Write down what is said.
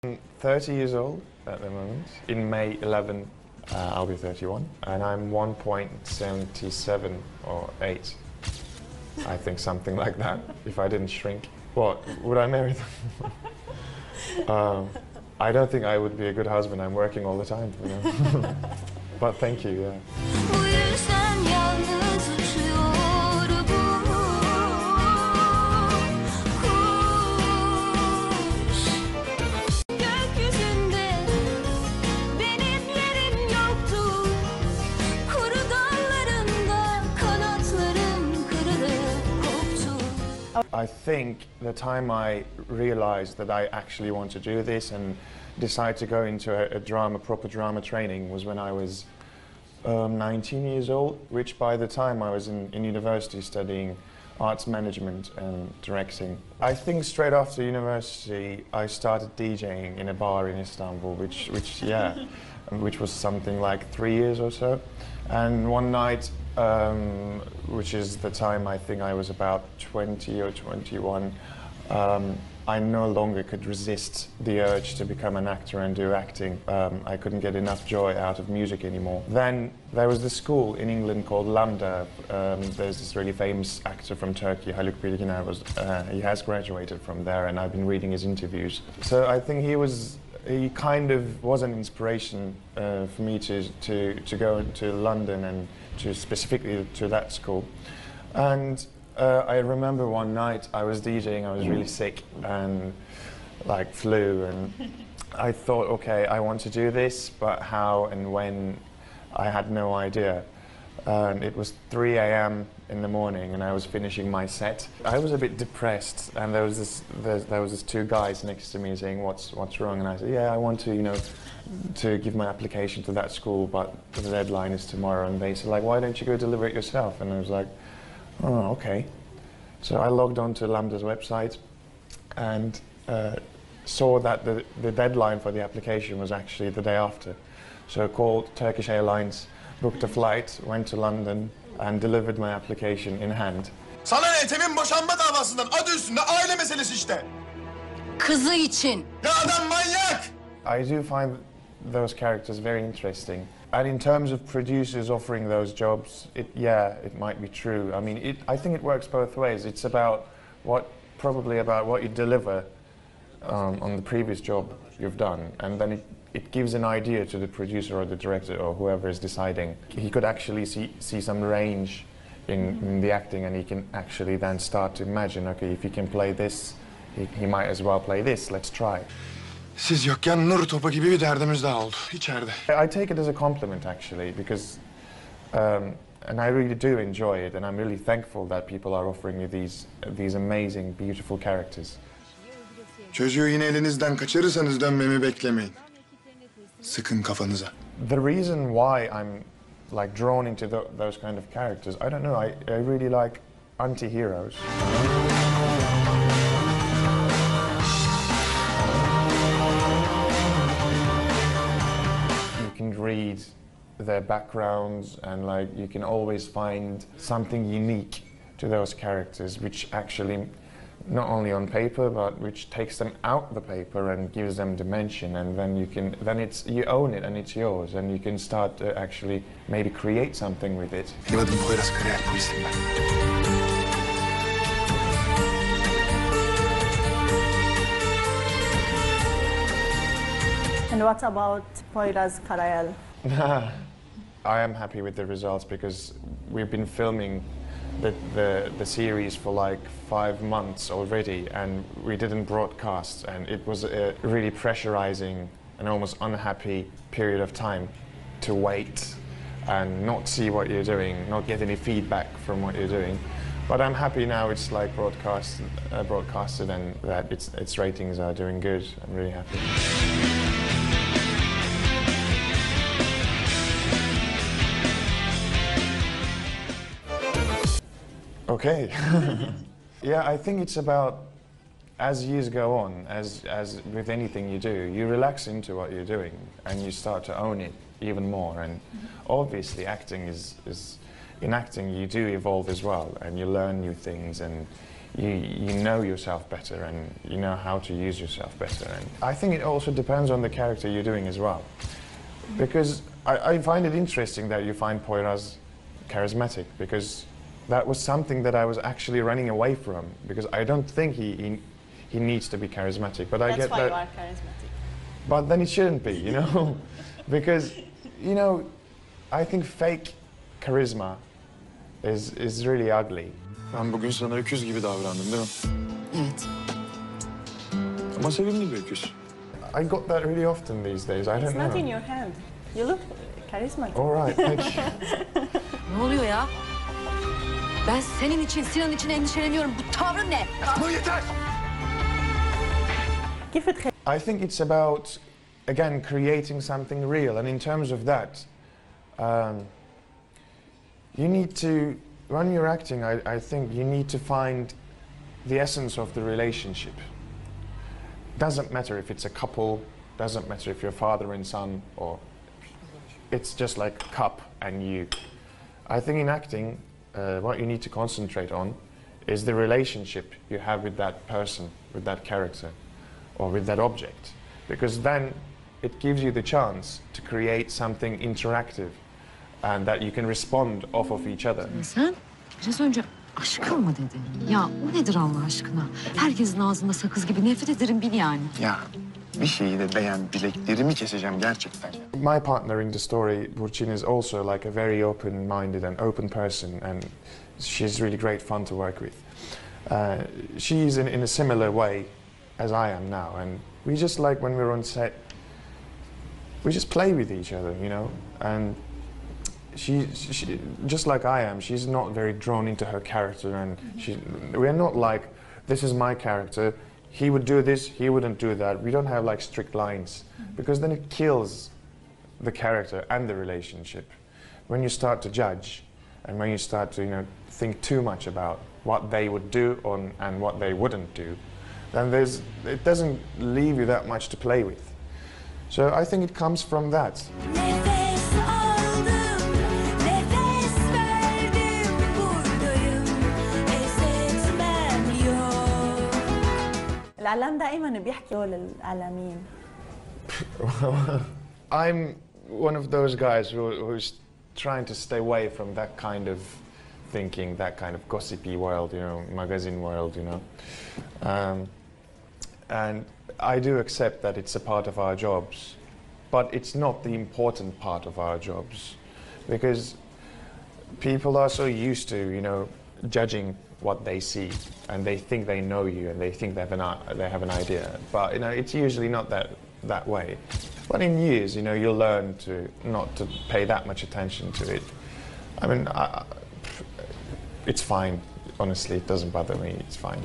I'm 30 years old at the moment. In May 11, I'll be 31, and I'm 1.77 or 8. I think something like that, if I didn't shrink. What, would I marry them? I don't think I would be a good husband. I'm working all the time, you know. But thank you, yeah. I think the time I realized that I actually want to do this and decide to go into a proper drama training was when I was 19 years old, which by the time I was in university studying arts management and directing. I think straight after university I started DJing in a bar in Istanbul, which was something like 3 years or so. And one night, which is the time I think I was about 20 or 21, I no longer could resist the urge to become an actor and do acting. I couldn't get enough joy out of music anymore. Then there was this school in England called Lambda. There's this really famous actor from Turkey, Haluk Bilginer. He has graduated from there, and I've been reading his interviews. So I think he kind of was an inspiration for me to go to London and specifically to that school. And I remember one night I was DJing, I was really sick and like flu, and I thought, okay, I want to do this, but how and when, I had no idea. And it was 3 a.m. in the morning and I was finishing my set. I was a bit depressed, and there was this two guys next to me saying, what's wrong? And I said, yeah, I want to, you know, to give my application to that school, but the deadline is tomorrow. And they said, like, why don't you go deliver it yourself? And I was like, oh, okay. So I logged on to Lambda's website and saw that the deadline for the application was actually the day after. So I called Turkish Airlines, booked a flight, went to London and delivered my application in hand. Sana ne, Ethem'in boşanma davasından adı üstünde aile meselesi işte. Kızı için. Ya adam manyak! I do find those characters very interesting. And in terms of producers offering those jobs, it might be true. I mean, I think it works both ways. It's probably about what you deliver on the previous job you've done, and then it gives an idea to the producer or the director or whoever is deciding. He could actually see some range in the acting, and he can actually then start to imagine, okay, if he can play this, he might as well play this, let's try. Siz yokken nur topu gibi bir derdimiz daha oldu içeride. I take it as a compliment actually, because and I really do enjoy it, and I'm really thankful that people are offering me these amazing, beautiful characters. Çocuğu yine elinizden kaçırırsanız dönmemi beklemeyin. Sıkın kafanıza. The reason why I'm like drawn into those kind of characters, I don't know, I really like anti-heroes. You can read their backgrounds, and like you can always find something unique to those characters, which actually not only on paper, but which takes them out the paper and gives them dimension, and then you own it and it's yours, and you can start to actually maybe create something with it. Benim adım Poyraz kariyer polisim ben. And what about Poyraz Karayel? I am happy with the results because we've been filming the series for like 5 months already, and we didn't broadcast, and it was a really pressurizing and almost unhappy period of time to wait and not see what you're doing, not get any feedback from what you're doing. But I'm happy now it's like broadcasted and that its ratings are doing good. I'm really happy. Okay. Yeah, I think it's about, as years go on, as with anything you do, you relax into what you're doing and you start to own it even more. And obviously acting in acting you do evolve as well, and you learn new things, and you know yourself better and you know how to use yourself better. And I think it also depends on the character you're doing as well. Because I find it interesting that you find Poyraz charismatic, because that was something that I was actually running away from, because I don't think he needs to be charismatic. But I That's get why that. you are charismatic. But then it shouldn't be, you know, because, you know, I think fake charisma is really ugly. Ben bugün sana öküz gibi davrandım değil mi? Evet. Ama sevimli bir öküz. I got that really often these days. I It's don't not in know. your hand. You look charismatic. All right, thank you. Ne oluyor ya? Ben senin için, Sinan için endişeleniyorum. Bu tavrın ne? Ama yeter! كيف تخيل I think it's about, again, creating something real. And in terms of that, you need to, when you're acting, I think you need to find the essence of the relationship. Doesn't matter if it's a couple, doesn't matter if you're father and son, or it's just like cup and you. I think in acting, what you need to concentrate on is the relationship you have with that person, with that character, or with that object. Because then it gives you the chance to create something interactive and that you can respond off of each other. Sen biraz önce aşkım mı dedin? Ya o nedir Allah aşkına? Herkesin ağzında sakız gibi nefret ederim bil yani. Ya bir şeyi de beğen, bileklerimi keseceğim gerçekten. My partner in the story, Burçin, is also like a very open-minded and open person, and she's really great fun to work with. She's in a similar way as I am now, and we just like when we're on set, we just play with each other, you know, and she just like I am, she's not very drawn into her character, and we're not like, this is my character, he would do this, he wouldn't do that. We don't have like strict lines, because then it kills the character and the relationship. When you start to judge, and when you start to, you know, think too much about what they would do and what they wouldn't do, then it doesn't leave you that much to play with. So I think it comes from that. Nefes aldım, nefes verdim, buradayım, pes etmem yok. الإعلام دائما بيحكي للإعلاميين. I'm one of those guys who's trying to stay away from that kind of thinking, that kind of gossipy world, you know, magazine world, you know. And I do accept that it's a part of our jobs, but it's not the important part of our jobs, because people are so used to, you know, judging what they see, and they think they know you, and they think they have an idea. But you know, it's usually not that way. But in years, you know, you'll learn to not to pay that much attention to it. I mean, it's fine. Honestly, it doesn't bother me. It's fine.